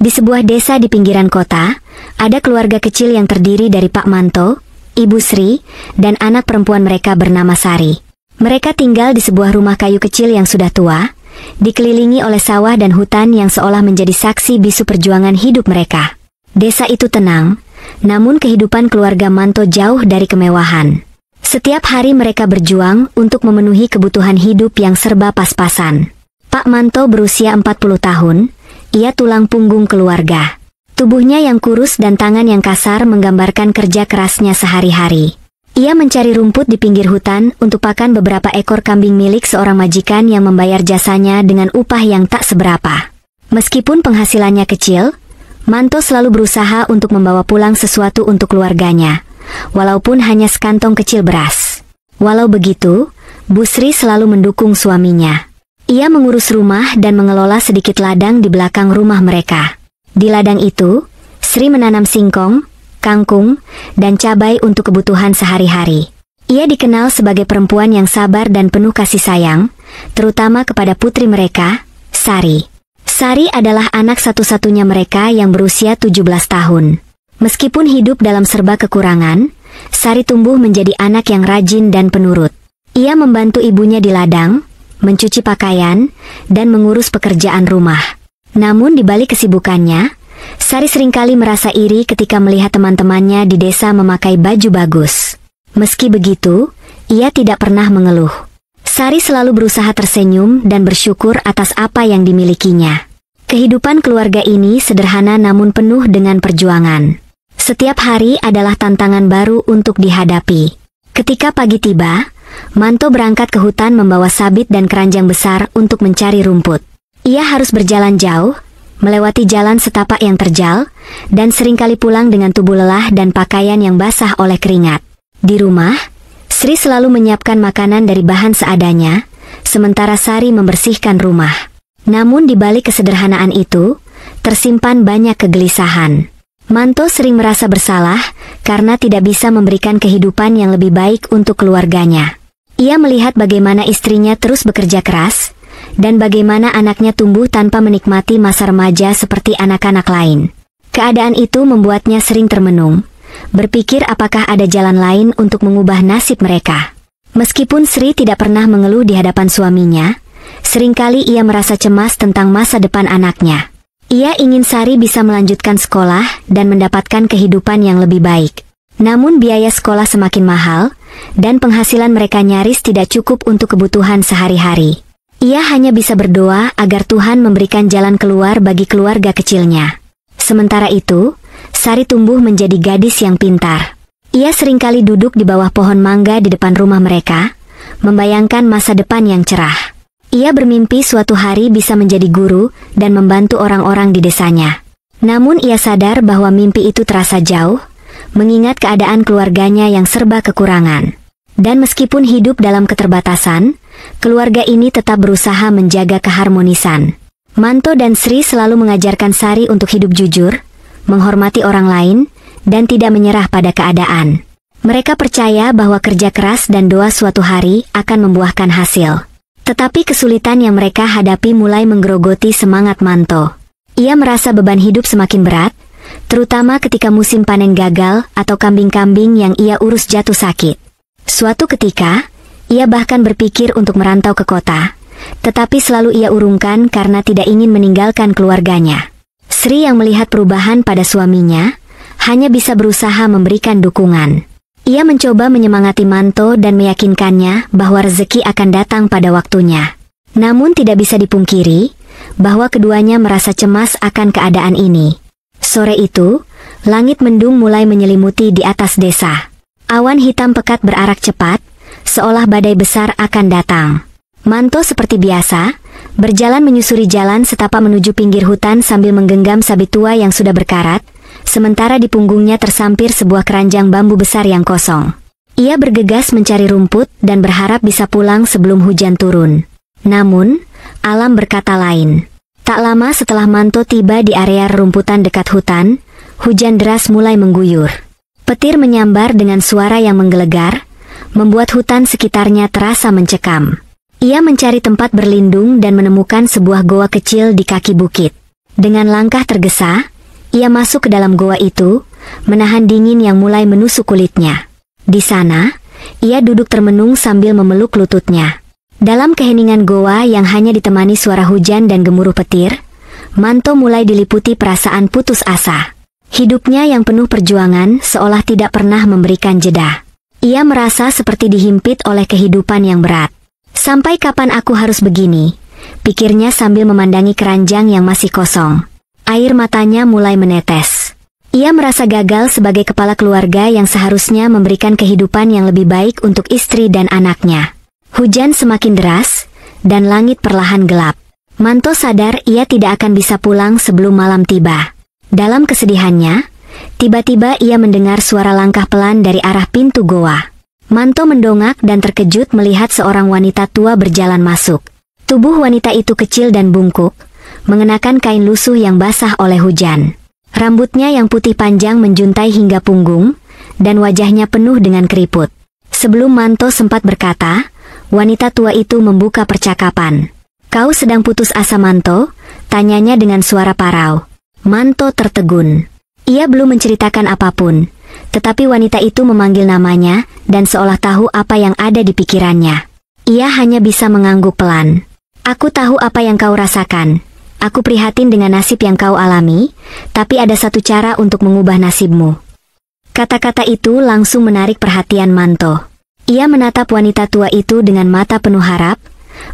Di sebuah desa di pinggiran kota, ada keluarga kecil yang terdiri dari Pak Manto, Ibu Sri, dan anak perempuan mereka bernama Sari. Mereka tinggal di sebuah rumah kayu kecil yang sudah tua, dikelilingi oleh sawah dan hutan yang seolah menjadi saksi bisu perjuangan hidup mereka. Desa itu tenang, namun kehidupan keluarga Manto jauh dari kemewahan. Setiap hari mereka berjuang untuk memenuhi kebutuhan hidup yang serba pas-pasan. Pak Manto berusia 40 tahun, ia tulang punggung keluarga. Tubuhnya yang kurus dan tangan yang kasar menggambarkan kerja kerasnya sehari-hari. Ia mencari rumput di pinggir hutan untuk pakan beberapa ekor kambing milik seorang majikan yang membayar jasanya dengan upah yang tak seberapa. Meskipun penghasilannya kecil, Manto selalu berusaha untuk membawa pulang sesuatu untuk keluarganya, walaupun hanya sekantong kecil beras. Walau begitu, Bu Sri selalu mendukung suaminya. Ia mengurus rumah dan mengelola sedikit ladang di belakang rumah mereka. Di ladang itu, Sri menanam singkong, kangkung, dan cabai untuk kebutuhan sehari-hari. Ia dikenal sebagai perempuan yang sabar dan penuh kasih sayang, terutama kepada putri mereka, Sari. Sari adalah anak satu-satunya mereka yang berusia 17 tahun. Meskipun hidup dalam serba kekurangan, Sari tumbuh menjadi anak yang rajin dan penurut. Ia membantu ibunya di ladang, mencuci pakaian, dan mengurus pekerjaan rumah. Namun di balik kesibukannya, Sari seringkali merasa iri ketika melihat teman-temannya di desa memakai baju bagus. Meski begitu, ia tidak pernah mengeluh. Sari selalu berusaha tersenyum dan bersyukur atas apa yang dimilikinya. Kehidupan keluarga ini sederhana namun penuh dengan perjuangan. Setiap hari adalah tantangan baru untuk dihadapi. Ketika pagi tiba, Manto berangkat ke hutan membawa sabit dan keranjang besar untuk mencari rumput. Ia harus berjalan jauh, melewati jalan setapak yang terjal, dan seringkali pulang dengan tubuh lelah dan pakaian yang basah oleh keringat. Di rumah, Sri selalu menyiapkan makanan dari bahan seadanya, sementara Sari membersihkan rumah. Namun di balik kesederhanaan itu, tersimpan banyak kegelisahan. Manto sering merasa bersalah karena tidak bisa memberikan kehidupan yang lebih baik untuk keluarganya. Ia melihat bagaimana istrinya terus bekerja keras, dan bagaimana anaknya tumbuh tanpa menikmati masa remaja seperti anak-anak lain. Keadaan itu membuatnya sering termenung, berpikir apakah ada jalan lain untuk mengubah nasib mereka. Meskipun Sri tidak pernah mengeluh di hadapan suaminya, seringkali ia merasa cemas tentang masa depan anaknya. Ia ingin Sari bisa melanjutkan sekolah dan mendapatkan kehidupan yang lebih baik. Namun biaya sekolah semakin mahal, dan penghasilan mereka nyaris tidak cukup untuk kebutuhan sehari-hari. Ia hanya bisa berdoa agar Tuhan memberikan jalan keluar bagi keluarga kecilnya. Sementara itu, Sari tumbuh menjadi gadis yang pintar. Ia seringkali duduk di bawah pohon mangga di depan rumah mereka, membayangkan masa depan yang cerah. Ia bermimpi suatu hari bisa menjadi guru dan membantu orang-orang di desanya. Namun ia sadar bahwa mimpi itu terasa jauh, mengingat keadaan keluarganya yang serba kekurangan. Dan meskipun hidup dalam keterbatasan, keluarga ini tetap berusaha menjaga keharmonisan. Manto dan Sri selalu mengajarkan Sari untuk hidup jujur, menghormati orang lain, dan tidak menyerah pada keadaan. Mereka percaya bahwa kerja keras dan doa suatu hari akan membuahkan hasil. Tetapi kesulitan yang mereka hadapi mulai menggerogoti semangat Manto. Ia merasa beban hidup semakin berat, terutama ketika musim panen gagal atau kambing-kambing yang ia urus jatuh sakit. Suatu ketika, ia bahkan berpikir untuk merantau ke kota, tetapi selalu ia urungkan karena tidak ingin meninggalkan keluarganya. Sri yang melihat perubahan pada suaminya, hanya bisa berusaha memberikan dukungan. Ia mencoba menyemangati Manto dan meyakinkannya bahwa rezeki akan datang pada waktunya. Namun tidak bisa dipungkiri, bahwa keduanya merasa cemas akan keadaan ini. Sore itu, langit mendung mulai menyelimuti di atas desa. Awan hitam pekat berarak cepat, seolah badai besar akan datang. Manto seperti biasa, berjalan menyusuri jalan setapak menuju pinggir hutan sambil menggenggam sabit tua yang sudah berkarat, sementara di punggungnya tersampir sebuah keranjang bambu besar yang kosong. Ia bergegas mencari rumput dan berharap bisa pulang sebelum hujan turun. Namun, alam berkata lain. Tak lama setelah Manto tiba di area rumputan dekat hutan, hujan deras mulai mengguyur. Petir menyambar dengan suara yang menggelegar, membuat hutan sekitarnya terasa mencekam. Ia mencari tempat berlindung dan menemukan sebuah goa kecil di kaki bukit. Dengan langkah tergesa, ia masuk ke dalam goa itu, menahan dingin yang mulai menusuk kulitnya. Di sana, ia duduk termenung sambil memeluk lututnya. Dalam keheningan goa yang hanya ditemani suara hujan dan gemuruh petir, Manto mulai diliputi perasaan putus asa. Hidupnya yang penuh perjuangan seolah tidak pernah memberikan jeda. Ia merasa seperti dihimpit oleh kehidupan yang berat. Sampai kapan aku harus begini? Pikirnya sambil memandangi keranjang yang masih kosong. Air matanya mulai menetes. Ia merasa gagal sebagai kepala keluarga yang seharusnya memberikan kehidupan yang lebih baik untuk istri dan anaknya. Hujan semakin deras, dan langit perlahan gelap. Manto sadar ia tidak akan bisa pulang sebelum malam tiba. Dalam kesedihannya, tiba-tiba ia mendengar suara langkah pelan dari arah pintu goa. Manto mendongak dan terkejut melihat seorang wanita tua berjalan masuk. Tubuh wanita itu kecil dan bungkuk, mengenakan kain lusuh yang basah oleh hujan. Rambutnya yang putih panjang menjuntai hingga punggung, dan wajahnya penuh dengan keriput. Sebelum Manto sempat berkata, wanita tua itu membuka percakapan. "Kau sedang putus asa, Manto?" tanyanya dengan suara parau. Manto tertegun. Ia belum menceritakan apapun, tetapi wanita itu memanggil namanya, dan seolah tahu apa yang ada di pikirannya. Ia hanya bisa mengangguk pelan. "Aku tahu apa yang kau rasakan. Aku prihatin dengan nasib yang kau alami, tapi ada satu cara untuk mengubah nasibmu." Kata-kata itu langsung menarik perhatian Manto. Ia menatap wanita tua itu dengan mata penuh harap,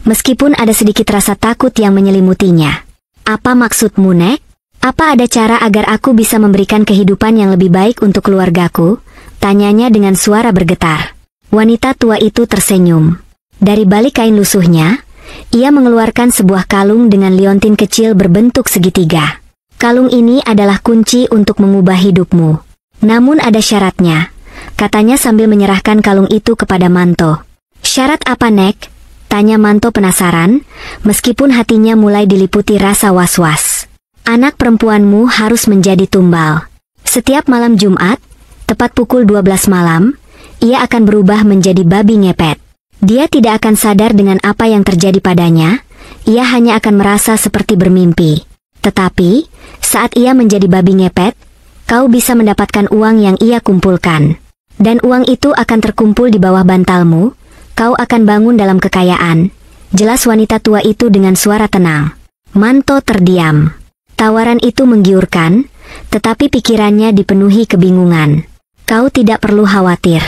meskipun ada sedikit rasa takut yang menyelimutinya. "Apa maksudmu, Nek? Apa ada cara agar aku bisa memberikan kehidupan yang lebih baik untuk keluargaku?" tanyanya dengan suara bergetar. Wanita tua itu tersenyum. Dari balik kain lusuhnya, ia mengeluarkan sebuah kalung dengan liontin kecil berbentuk segitiga. "Kalung ini adalah kunci untuk mengubah hidupmu. Namun ada syaratnya," katanya sambil menyerahkan kalung itu kepada Manto. "Syarat apa, Nek?" tanya Manto penasaran, meskipun hatinya mulai diliputi rasa was-was. "Anak perempuanmu harus menjadi tumbal. Setiap malam Jumat, tepat pukul 12 malam, ia akan berubah menjadi babi ngepet. Dia tidak akan sadar dengan apa yang terjadi padanya, ia hanya akan merasa seperti bermimpi. Tetapi, saat ia menjadi babi ngepet, kau bisa mendapatkan uang yang ia kumpulkan. Dan uang itu akan terkumpul di bawah bantalmu. Kau akan bangun dalam kekayaan," jelas wanita tua itu dengan suara tenang. Manto terdiam. Tawaran itu menggiurkan, tetapi pikirannya dipenuhi kebingungan. "Kau tidak perlu khawatir.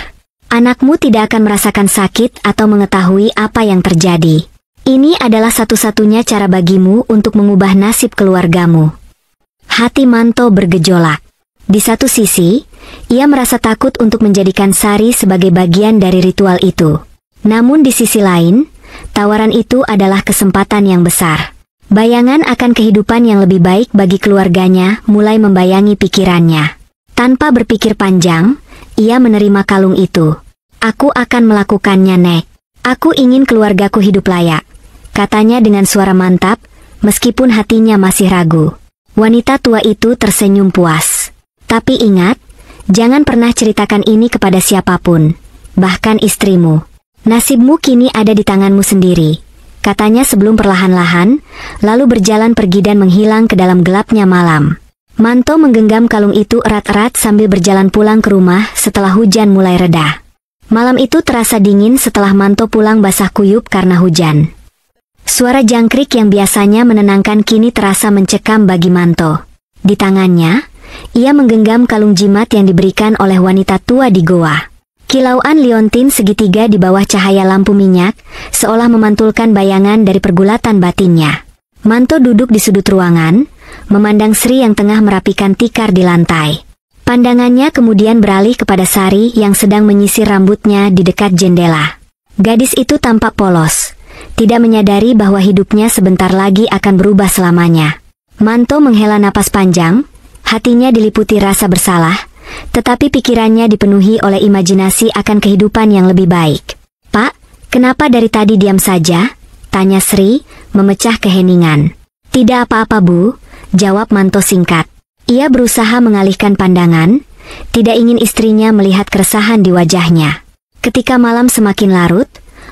Anakmu tidak akan merasakan sakit atau mengetahui apa yang terjadi. Ini adalah satu-satunya cara bagimu untuk mengubah nasib keluargamu." Hati Manto bergejolak. Di satu sisi, ia merasa takut untuk menjadikan Sari sebagai bagian dari ritual itu. Namun di sisi lain, tawaran itu adalah kesempatan yang besar. Bayangan akan kehidupan yang lebih baik bagi keluarganya mulai membayangi pikirannya. Tanpa berpikir panjang, ia menerima kalung itu. "Aku akan melakukannya, Nek. Aku ingin keluargaku hidup layak," katanya dengan suara mantap, meskipun hatinya masih ragu. Wanita tua itu tersenyum puas. "Tapi ingat, jangan pernah ceritakan ini kepada siapapun, bahkan istrimu. Nasibmu kini ada di tanganmu sendiri," katanya sebelum perlahan-lahan, lalu berjalan pergi dan menghilang ke dalam gelapnya malam. Manto menggenggam kalung itu erat-erat sambil berjalan pulang ke rumah setelah hujan mulai reda. Malam itu terasa dingin setelah Manto pulang basah kuyup karena hujan. Suara jangkrik yang biasanya menenangkan kini terasa mencekam bagi Manto. Di tangannya, ia menggenggam kalung jimat yang diberikan oleh wanita tua di goa. Kilauan liontin segitiga di bawah cahaya lampu minyak, seolah memantulkan bayangan dari pergulatan batinnya. Manto duduk di sudut ruangan, memandang Sri yang tengah merapikan tikar di lantai. Pandangannya kemudian beralih kepada Sari yang sedang menyisir rambutnya di dekat jendela. Gadis itu tampak polos, tidak menyadari bahwa hidupnya sebentar lagi akan berubah selamanya. Manto menghela napas panjang, hatinya diliputi rasa bersalah, tetapi pikirannya dipenuhi oleh imajinasi akan kehidupan yang lebih baik. "Pak, kenapa dari tadi diam saja?" tanya Sri, memecah keheningan. "Tidak apa-apa, Bu," jawab Manto singkat. Ia berusaha mengalihkan pandangan, tidak ingin istrinya melihat keresahan di wajahnya. Ketika malam semakin larut,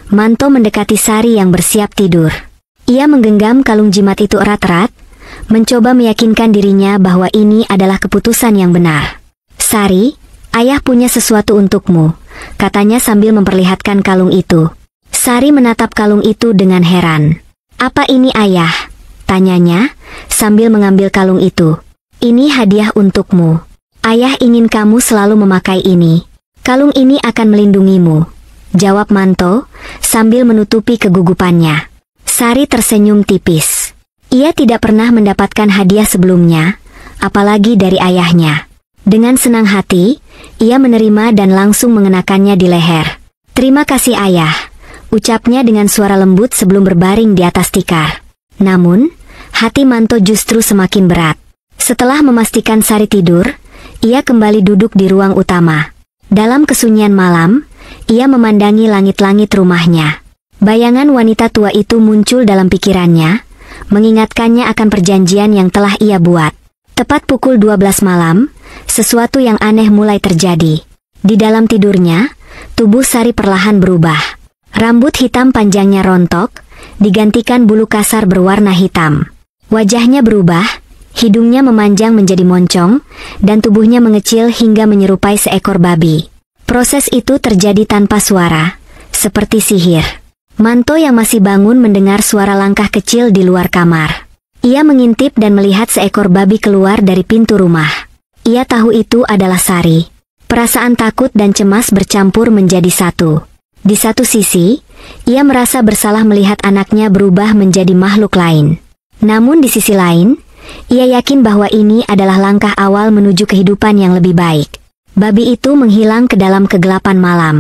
Manto mendekati Sari yang bersiap tidur. Ia menggenggam kalung jimat itu erat-erat, mencoba meyakinkan dirinya bahwa ini adalah keputusan yang benar. "Sari, ayah punya sesuatu untukmu," katanya sambil memperlihatkan kalung itu. Sari menatap kalung itu dengan heran. "Apa ini ayah?" tanyanya, sambil mengambil kalung itu. "Ini hadiah untukmu. Ayah ingin kamu selalu memakai ini. Kalung ini akan melindungimu," jawab Manto, sambil menutupi kegugupannya. Sari tersenyum tipis. Ia tidak pernah mendapatkan hadiah sebelumnya, apalagi dari ayahnya. Dengan senang hati, ia menerima dan langsung mengenakannya di leher. "Terima kasih ayah," ucapnya dengan suara lembut sebelum berbaring di atas tikar. Namun, hati Manto justru semakin berat. Setelah memastikan Sari tidur, ia kembali duduk di ruang utama. Dalam kesunyian malam, ia memandangi langit-langit rumahnya. Bayangan wanita tua itu muncul dalam pikirannya, mengingatkannya akan perjanjian yang telah ia buat. Tepat pukul 12 malam, sesuatu yang aneh mulai terjadi. Di dalam tidurnya, tubuh Sari perlahan berubah. Rambut hitam panjangnya rontok, digantikan bulu kasar berwarna hitam. Wajahnya berubah, hidungnya memanjang menjadi moncong, dan tubuhnya mengecil hingga menyerupai seekor babi. Proses itu terjadi tanpa suara, seperti sihir. Manto yang masih bangun mendengar suara langkah kecil di luar kamar. Ia mengintip dan melihat seekor babi keluar dari pintu rumah. Ia tahu itu adalah Sari. Perasaan takut dan cemas bercampur menjadi satu. Di satu sisi, ia merasa bersalah melihat anaknya berubah menjadi makhluk lain. Namun di sisi lain, ia yakin bahwa ini adalah langkah awal menuju kehidupan yang lebih baik. Babi itu menghilang ke dalam kegelapan malam.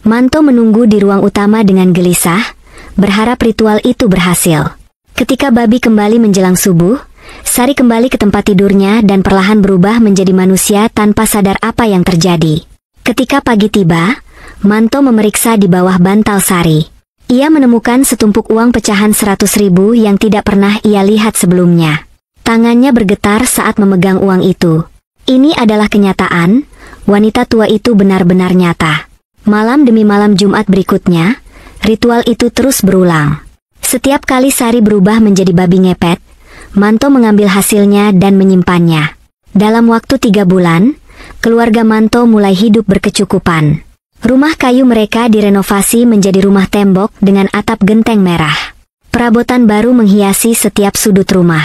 Manto menunggu di ruang utama dengan gelisah, berharap ritual itu berhasil. Ketika babi kembali menjelang subuh, Sari kembali ke tempat tidurnya dan perlahan berubah menjadi manusia tanpa sadar apa yang terjadi. Ketika pagi tiba, Manto memeriksa di bawah bantal Sari. Ia menemukan setumpuk uang pecahan 100.000 yang tidak pernah ia lihat sebelumnya. Tangannya bergetar saat memegang uang itu. Ini adalah kenyataan, wanita tua itu benar-benar nyata. Malam demi malam Jumat berikutnya, ritual itu terus berulang. Setiap kali Sari berubah menjadi babi ngepet, Manto mengambil hasilnya dan menyimpannya. Dalam waktu 3 bulan, keluarga Manto mulai hidup berkecukupan. Rumah kayu mereka direnovasi menjadi rumah tembok dengan atap genteng merah. Perabotan baru menghiasi setiap sudut rumah.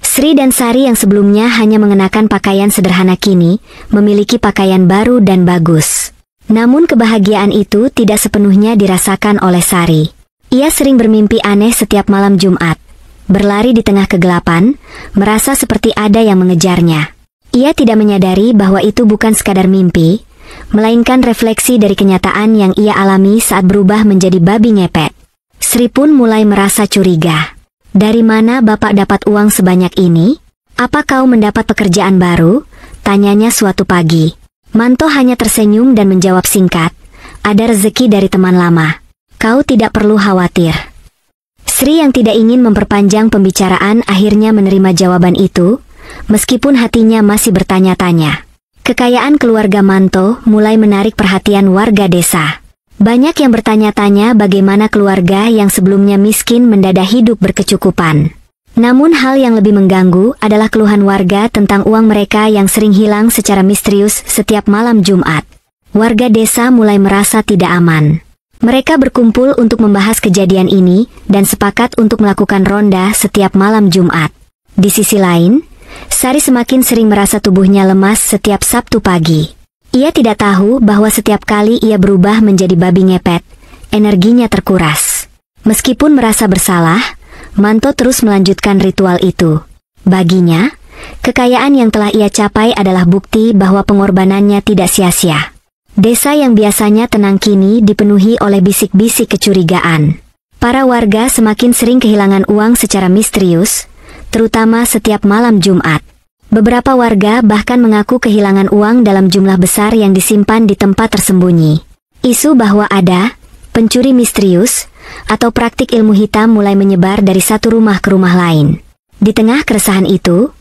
Sri dan Sari yang sebelumnya hanya mengenakan pakaian sederhana kini, memiliki pakaian baru dan bagus. Namun kebahagiaan itu tidak sepenuhnya dirasakan oleh Sari. Ia sering bermimpi aneh setiap malam Jumat. Berlari di tengah kegelapan, merasa seperti ada yang mengejarnya. Ia tidak menyadari bahwa itu bukan sekadar mimpi, melainkan refleksi dari kenyataan yang ia alami saat berubah menjadi babi ngepet. Sri pun mulai merasa curiga. "Dari mana Bapak dapat uang sebanyak ini? Apa kau mendapat pekerjaan baru?" tanyanya suatu pagi. Manto hanya tersenyum dan menjawab singkat, "Ada rezeki dari teman lama. Kau tidak perlu khawatir." Sri yang tidak ingin memperpanjang pembicaraan akhirnya menerima jawaban itu, meskipun hatinya masih bertanya-tanya. Kekayaan keluarga Manto mulai menarik perhatian warga desa. Banyak yang bertanya-tanya bagaimana keluarga yang sebelumnya miskin mendadak hidup berkecukupan. Namun hal yang lebih mengganggu adalah keluhan warga tentang uang mereka yang sering hilang secara misterius setiap malam Jumat. Warga desa mulai merasa tidak aman. Mereka berkumpul untuk membahas kejadian ini dan sepakat untuk melakukan ronda setiap malam Jumat. Di sisi lain, Sari semakin sering merasa tubuhnya lemas setiap Sabtu pagi. Ia tidak tahu bahwa setiap kali ia berubah menjadi babi ngepet, energinya terkuras. Meskipun merasa bersalah, Manto terus melanjutkan ritual itu. Baginya, kekayaan yang telah ia capai adalah bukti bahwa pengorbanannya tidak sia-sia. Desa yang biasanya tenang kini dipenuhi oleh bisik-bisik kecurigaan. Para warga semakin sering kehilangan uang secara misterius, terutama setiap malam Jumat. Beberapa warga bahkan mengaku kehilangan uang dalam jumlah besar yang disimpan di tempat tersembunyi. Isu bahwa ada pencuri misterius atau praktik ilmu hitam mulai menyebar dari satu rumah ke rumah lain. Di tengah keresahan itu,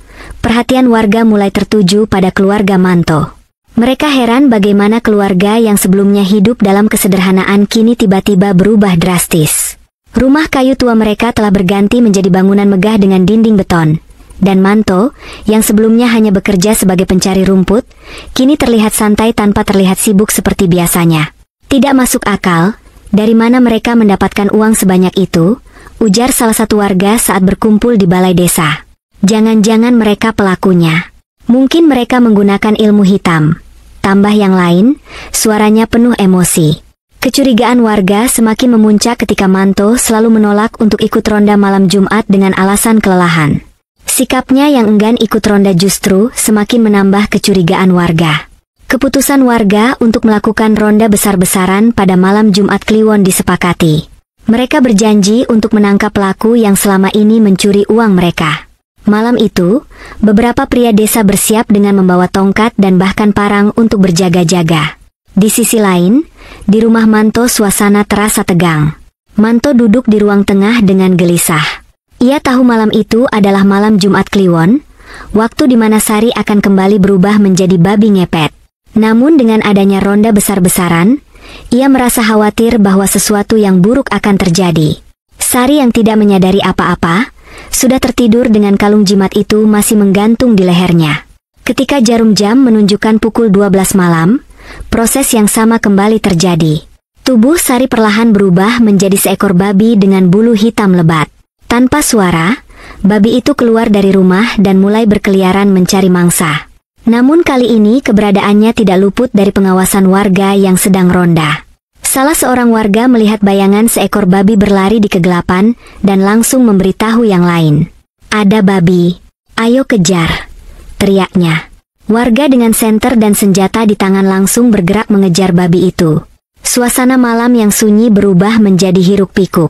perhatian warga mulai tertuju pada keluarga Manto. Mereka heran bagaimana keluarga yang sebelumnya hidup dalam kesederhanaan kini tiba-tiba berubah drastis. Rumah kayu tua mereka telah berganti menjadi bangunan megah dengan dinding beton, dan Manto, yang sebelumnya hanya bekerja sebagai pencari rumput, kini terlihat santai tanpa terlihat sibuk seperti biasanya. Tidak masuk akal, dari mana mereka mendapatkan uang sebanyak itu, ujar salah satu warga saat berkumpul di balai desa. Jangan-jangan mereka pelakunya. Mungkin mereka menggunakan ilmu hitam. Tambah yang lain, suaranya penuh emosi. Kecurigaan warga semakin memuncak ketika Manto selalu menolak untuk ikut ronda malam Jumat dengan alasan kelelahan. Sikapnya yang enggan ikut ronda justru semakin menambah kecurigaan warga. Keputusan warga untuk melakukan ronda besar-besaran pada malam Jumat Kliwon disepakati. Mereka berjanji untuk menangkap pelaku yang selama ini mencuri uang mereka. Malam itu, beberapa pria desa bersiap dengan membawa tongkat dan bahkan parang untuk berjaga-jaga. Di sisi lain, di rumah Manto suasana terasa tegang. Manto duduk di ruang tengah dengan gelisah. Ia tahu malam itu adalah malam Jumat Kliwon, waktu di mana Sari akan kembali berubah menjadi babi ngepet. Namun dengan adanya ronda besar-besaran, ia merasa khawatir bahwa sesuatu yang buruk akan terjadi. Sari yang tidak menyadari apa-apa, sudah tertidur dengan kalung jimat itu masih menggantung di lehernya. Ketika jarum jam menunjukkan pukul 12 malam, proses yang sama kembali terjadi. Tubuh Sari perlahan berubah menjadi seekor babi dengan bulu hitam lebat. Tanpa suara, babi itu keluar dari rumah dan mulai berkeliaran mencari mangsa. Namun kali ini keberadaannya tidak luput dari pengawasan warga yang sedang ronda. Salah seorang warga melihat bayangan seekor babi berlari di kegelapan dan langsung memberitahu yang lain. "Ada babi, ayo kejar," teriaknya. Warga dengan senter dan senjata di tangan langsung bergerak mengejar babi itu. Suasana malam yang sunyi berubah menjadi hiruk-pikuk.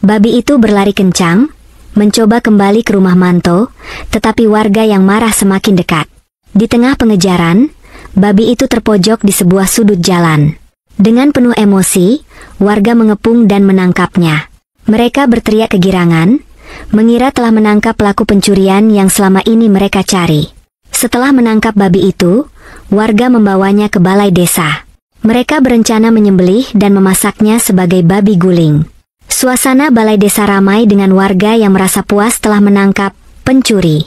Babi itu berlari kencang, mencoba kembali ke rumah Manto, tetapi warga yang marah semakin dekat. Di tengah pengejaran, babi itu terpojok di sebuah sudut jalan. Dengan penuh emosi, warga mengepung dan menangkapnya. Mereka berteriak kegirangan, mengira telah menangkap pelaku pencurian yang selama ini mereka cari. Setelah menangkap babi itu, warga membawanya ke balai desa. Mereka berencana menyembelih dan memasaknya sebagai babi guling. Suasana balai desa ramai dengan warga yang merasa puas telah menangkap pencuri.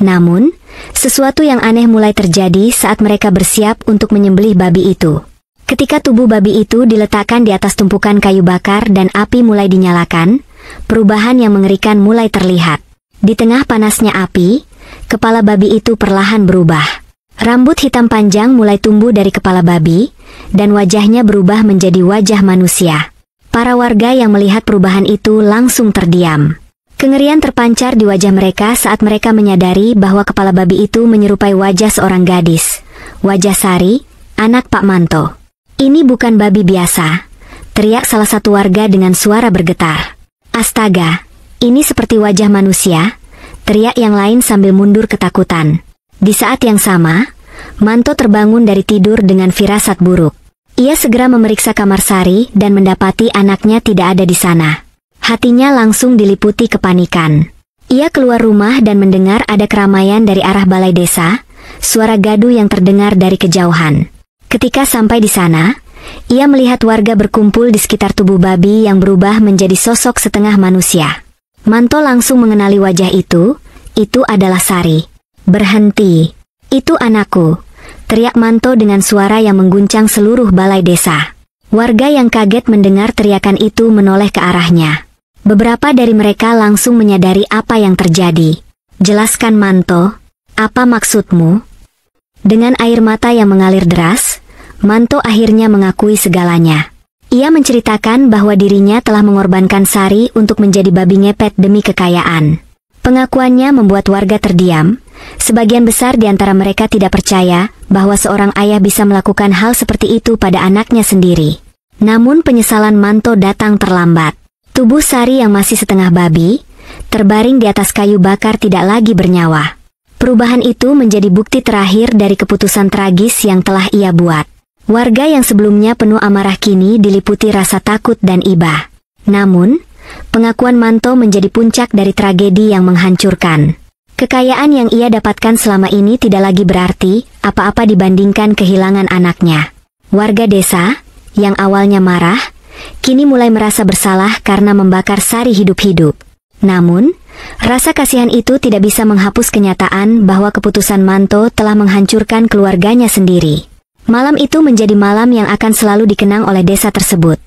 Namun, sesuatu yang aneh mulai terjadi saat mereka bersiap untuk menyembelih babi itu. Ketika tubuh babi itu diletakkan di atas tumpukan kayu bakar dan api mulai dinyalakan, perubahan yang mengerikan mulai terlihat. Di tengah panasnya api, kepala babi itu perlahan berubah. Rambut hitam panjang mulai tumbuh dari kepala babi, dan wajahnya berubah menjadi wajah manusia. Para warga yang melihat perubahan itu langsung terdiam. Kengerian terpancar di wajah mereka saat mereka menyadari bahwa kepala babi itu menyerupai wajah seorang gadis. Wajah Sari, anak Pak Manto. "Ini bukan babi biasa," teriak salah satu warga dengan suara bergetar. "Astaga, ini seperti wajah manusia," teriak yang lain sambil mundur ketakutan. Di saat yang sama, Manto terbangun dari tidur dengan firasat buruk. Ia segera memeriksa kamar Sari dan mendapati anaknya tidak ada di sana. Hatinya langsung diliputi kepanikan. Ia keluar rumah dan mendengar ada keramaian dari arah balai desa, suara gaduh yang terdengar dari kejauhan. Ketika sampai di sana, ia melihat warga berkumpul di sekitar tubuh babi yang berubah menjadi sosok setengah manusia. Manto langsung mengenali wajah itu adalah Sari. "Berhenti, itu anakku," teriak Manto dengan suara yang mengguncang seluruh balai desa. Warga yang kaget mendengar teriakan itu menoleh ke arahnya. Beberapa dari mereka langsung menyadari apa yang terjadi. "Jelaskan Manto, apa maksudmu?" Dengan air mata yang mengalir deras, Manto akhirnya mengakui segalanya. Ia menceritakan bahwa dirinya telah mengorbankan Sari untuk menjadi babi ngepet demi kekayaan. Pengakuannya membuat warga terdiam. Sebagian besar di antara mereka tidak percaya bahwa seorang ayah bisa melakukan hal seperti itu pada anaknya sendiri. Namun penyesalan Manto datang terlambat. Tubuh Sari yang masih setengah babi, terbaring di atas kayu bakar tidak lagi bernyawa. Perubahan itu menjadi bukti terakhir dari keputusan tragis yang telah ia buat. Warga yang sebelumnya penuh amarah kini diliputi rasa takut dan iba. Namun, pengakuan Manto menjadi puncak dari tragedi yang menghancurkan. Kekayaan yang ia dapatkan selama ini tidak lagi berarti apa-apa dibandingkan kehilangan anaknya. Warga desa, yang awalnya marah, kini mulai merasa bersalah karena membakar Sari hidup-hidup. Namun, rasa kasihan itu tidak bisa menghapus kenyataan bahwa keputusan Manto telah menghancurkan keluarganya sendiri. Malam itu menjadi malam yang akan selalu dikenang oleh desa tersebut.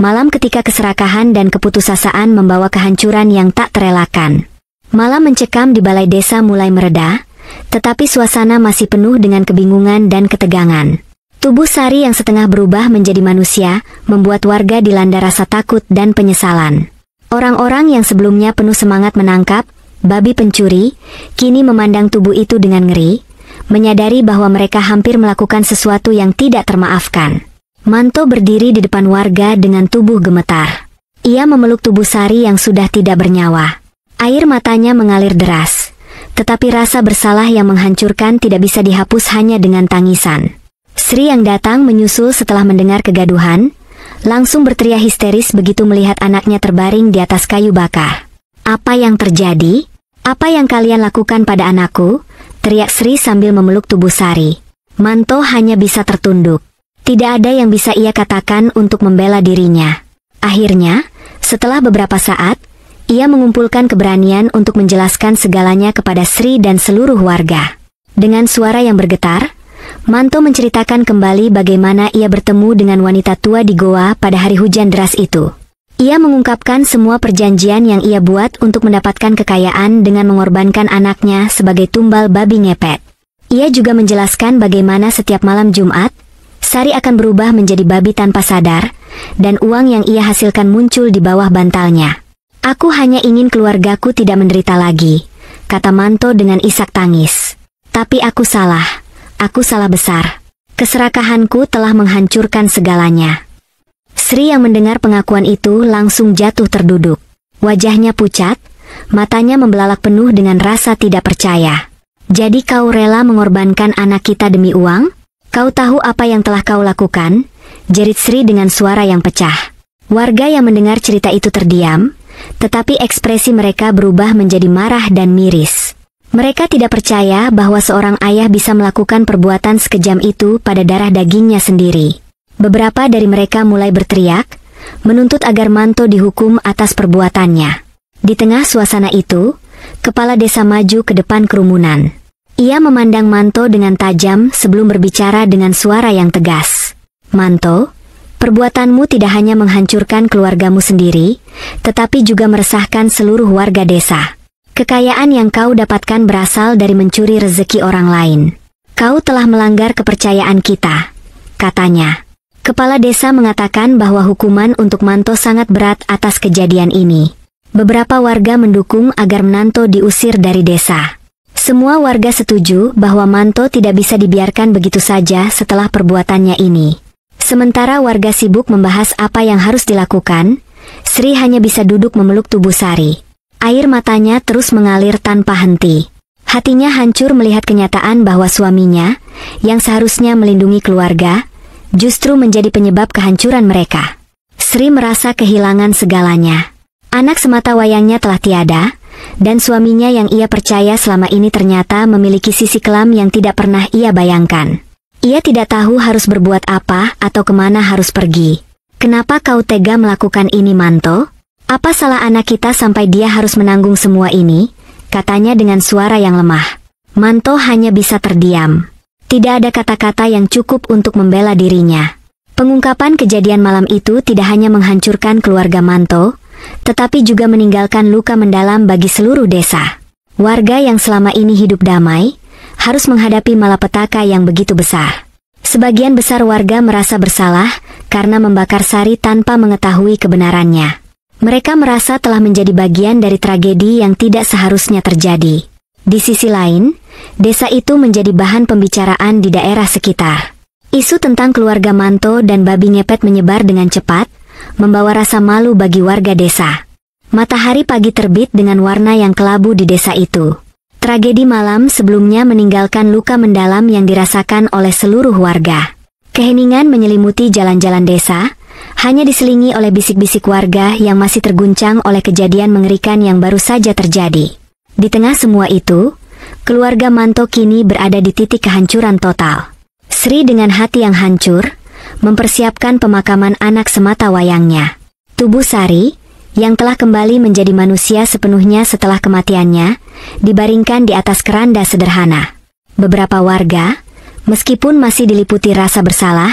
Malam ketika keserakahan dan keputusasaan membawa kehancuran yang tak terelakkan. Malam mencekam di balai desa mulai mereda, tetapi suasana masih penuh dengan kebingungan dan ketegangan. Tubuh Sari yang setengah berubah menjadi manusia, membuat warga dilanda rasa takut dan penyesalan. Orang-orang yang sebelumnya penuh semangat menangkap babi pencuri, kini memandang tubuh itu dengan ngeri, menyadari bahwa mereka hampir melakukan sesuatu yang tidak termaafkan. Manto berdiri di depan warga dengan tubuh gemetar. Ia memeluk tubuh Sari yang sudah tidak bernyawa. Air matanya mengalir deras, tetapi rasa bersalah yang menghancurkan tidak bisa dihapus hanya dengan tangisan. Sri yang datang menyusul setelah mendengar kegaduhan, langsung berteriak histeris begitu melihat anaknya terbaring di atas kayu bakar. "Apa yang terjadi? Apa yang kalian lakukan pada anakku?" teriak Sri sambil memeluk tubuh Sari. Manto hanya bisa tertunduk. Tidak ada yang bisa ia katakan untuk membela dirinya. Akhirnya, setelah beberapa saat, ia mengumpulkan keberanian untuk menjelaskan segalanya kepada Sri dan seluruh warga. Dengan suara yang bergetar, Manto menceritakan kembali bagaimana ia bertemu dengan wanita tua di goa pada hari hujan deras itu. Ia mengungkapkan semua perjanjian yang ia buat untuk mendapatkan kekayaan dengan mengorbankan anaknya sebagai tumbal babi ngepet. Ia juga menjelaskan bagaimana setiap malam Jumat, Sari akan berubah menjadi babi tanpa sadar, dan uang yang ia hasilkan muncul di bawah bantalnya. "Aku hanya ingin keluargaku tidak menderita lagi," kata Manto dengan isak tangis. "Tapi aku salah besar. Keserakahanku telah menghancurkan segalanya." Sri yang mendengar pengakuan itu langsung jatuh terduduk. Wajahnya pucat, matanya membelalak penuh dengan rasa tidak percaya. "Jadi kau rela mengorbankan anak kita demi uang? Kau tahu apa yang telah kau lakukan?" jerit Sri dengan suara yang pecah. Warga yang mendengar cerita itu terdiam, tetapi ekspresi mereka berubah menjadi marah dan miris. Mereka tidak percaya bahwa seorang ayah bisa melakukan perbuatan sekejam itu pada darah dagingnya sendiri. Beberapa dari mereka mulai berteriak, menuntut agar Manto dihukum atas perbuatannya. Di tengah suasana itu, kepala desa maju ke depan kerumunan. Ia memandang Manto dengan tajam sebelum berbicara dengan suara yang tegas. "Manto, perbuatanmu tidak hanya menghancurkan keluargamu sendiri, tetapi juga meresahkan seluruh warga desa. Kekayaan yang kau dapatkan berasal dari mencuri rezeki orang lain. Kau telah melanggar kepercayaan kita," katanya. Kepala desa mengatakan bahwa hukuman untuk Manto sangat berat atas kejadian ini. Beberapa warga mendukung agar Manto diusir dari desa. Semua warga setuju bahwa Manto tidak bisa dibiarkan begitu saja setelah perbuatannya ini. Sementara warga sibuk membahas apa yang harus dilakukan, Sri hanya bisa duduk memeluk tubuh Sari. Air matanya terus mengalir tanpa henti. Hatinya hancur melihat kenyataan bahwa suaminya, yang seharusnya melindungi keluarga, justru menjadi penyebab kehancuran mereka. Sri merasa kehilangan segalanya. Anak semata wayangnya telah tiada, dan suaminya yang ia percaya selama ini ternyata memiliki sisi kelam yang tidak pernah ia bayangkan. Ia tidak tahu harus berbuat apa atau kemana harus pergi. "Kenapa kau tega melakukan ini, Manto? Apa salah anak kita sampai dia harus menanggung semua ini?" katanya dengan suara yang lemah. Manto hanya bisa terdiam. Tidak ada kata-kata yang cukup untuk membela dirinya. Pengungkapan kejadian malam itu tidak hanya menghancurkan keluarga Manto, tetapi juga meninggalkan luka mendalam bagi seluruh desa. Warga yang selama ini hidup damai, harus menghadapi malapetaka yang begitu besar. Sebagian besar warga merasa bersalah karena membakar Sari tanpa mengetahui kebenarannya. Mereka merasa telah menjadi bagian dari tragedi yang tidak seharusnya terjadi. Di sisi lain, desa itu menjadi bahan pembicaraan di daerah sekitar. Isu tentang keluarga Manto dan babi ngepet menyebar dengan cepat, membawa rasa malu bagi warga desa. Matahari pagi terbit dengan warna yang kelabu di desa itu. Tragedi malam sebelumnya meninggalkan luka mendalam yang dirasakan oleh seluruh warga. Keheningan menyelimuti jalan-jalan desa, hanya diselingi oleh bisik-bisik warga yang masih terguncang oleh kejadian mengerikan yang baru saja terjadi. Di tengah semua itu, keluarga Manto kini berada di titik kehancuran total. Sri dengan hati yang hancur, mempersiapkan pemakaman anak semata wayangnya. Tubuh Sari, yang telah kembali menjadi manusia sepenuhnya setelah kematiannya, dibaringkan di atas keranda sederhana. Beberapa warga, meskipun masih diliputi rasa bersalah,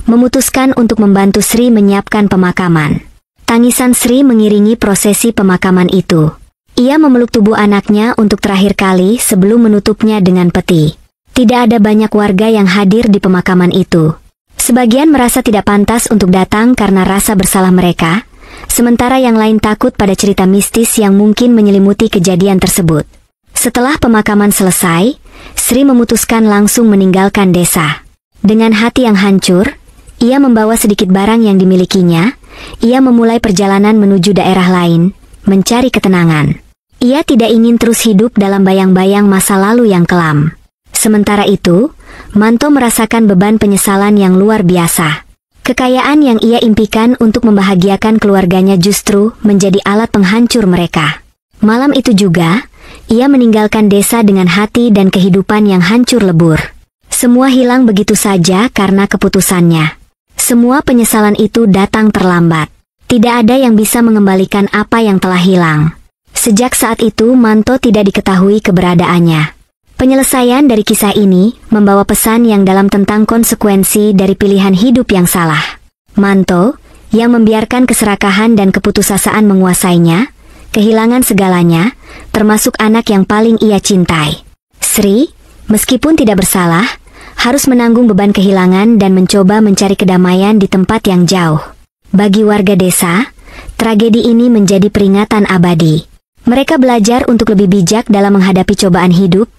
memutuskan untuk membantu Sri menyiapkan pemakaman. Tangisan Sri mengiringi prosesi pemakaman itu. Ia memeluk tubuh anaknya untuk terakhir kali sebelum menutupnya dengan peti. Tidak ada banyak warga yang hadir di pemakaman itu. Sebagian merasa tidak pantas untuk datang karena rasa bersalah mereka, sementara yang lain takut pada cerita mistis yang mungkin menyelimuti kejadian tersebut. Setelah pemakaman selesai, Sri memutuskan langsung meninggalkan desa. Dengan hati yang hancur, ia membawa sedikit barang yang dimilikinya. Ia memulai perjalanan menuju daerah lain, mencari ketenangan. Ia tidak ingin terus hidup dalam bayang-bayang masa lalu yang kelam. Sementara itu, Manto merasakan beban penyesalan yang luar biasa. Kekayaan yang ia impikan untuk membahagiakan keluarganya justru menjadi alat penghancur mereka. Malam itu juga, ia meninggalkan desa dengan hati dan kehidupan yang hancur lebur. Semua hilang begitu saja karena keputusannya. Semua penyesalan itu datang terlambat. Tidak ada yang bisa mengembalikan apa yang telah hilang. Sejak saat itu Manto tidak diketahui keberadaannya. Penyelesaian dari kisah ini membawa pesan yang dalam tentang konsekuensi dari pilihan hidup yang salah. Manto, yang membiarkan keserakahan dan keputusasaan menguasainya, kehilangan segalanya, termasuk anak yang paling ia cintai. Sri, meskipun tidak bersalah, harus menanggung beban kehilangan dan mencoba mencari kedamaian di tempat yang jauh. Bagi warga desa, tragedi ini menjadi peringatan abadi. Mereka belajar untuk lebih bijak dalam menghadapi cobaan hidup,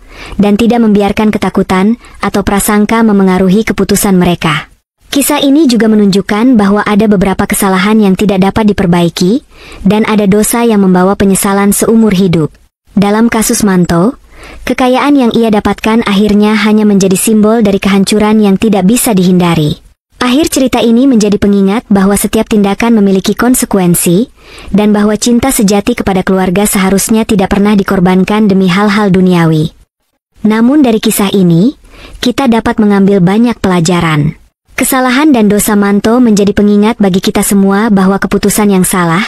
dan tidak membiarkan ketakutan atau prasangka memengaruhi keputusan mereka. Kisah ini juga menunjukkan bahwa ada beberapa kesalahan yang tidak dapat diperbaiki, dan ada dosa yang membawa penyesalan seumur hidup. Dalam kasus Manto, kekayaan yang ia dapatkan akhirnya hanya menjadi simbol dari kehancuran yang tidak bisa dihindari. Akhir cerita ini menjadi pengingat bahwa setiap tindakan memiliki konsekuensi, dan bahwa cinta sejati kepada keluarga seharusnya tidak pernah dikorbankan demi hal-hal duniawi. Namun dari kisah ini, kita dapat mengambil banyak pelajaran. Kesalahan dan dosa Manto menjadi pengingat bagi kita semua bahwa keputusan yang salah,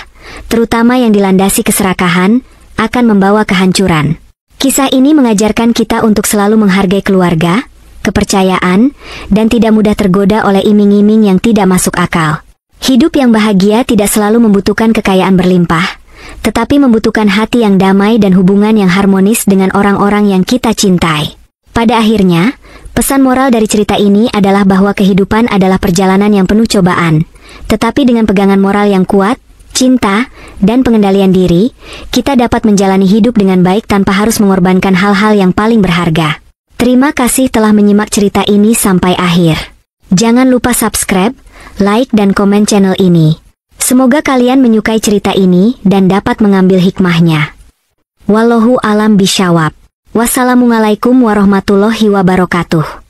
terutama yang dilandasi keserakahan, akan membawa kehancuran. Kisah ini mengajarkan kita untuk selalu menghargai keluarga, kepercayaan, dan tidak mudah tergoda oleh iming-iming yang tidak masuk akal. Hidup yang bahagia tidak selalu membutuhkan kekayaan berlimpah, tetapi membutuhkan hati yang damai dan hubungan yang harmonis dengan orang-orang yang kita cintai. Pada akhirnya, pesan moral dari cerita ini adalah bahwa kehidupan adalah perjalanan yang penuh cobaan, tetapi dengan pegangan moral yang kuat, cinta, dan pengendalian diri, kita dapat menjalani hidup dengan baik tanpa harus mengorbankan hal-hal yang paling berharga. Terima kasih telah menyimak cerita ini sampai akhir. Jangan lupa subscribe, like dan komen channel ini. Semoga kalian menyukai cerita ini dan dapat mengambil hikmahnya. Wallahu alam bisyawab. Wassalamualaikum warahmatullahi wabarakatuh.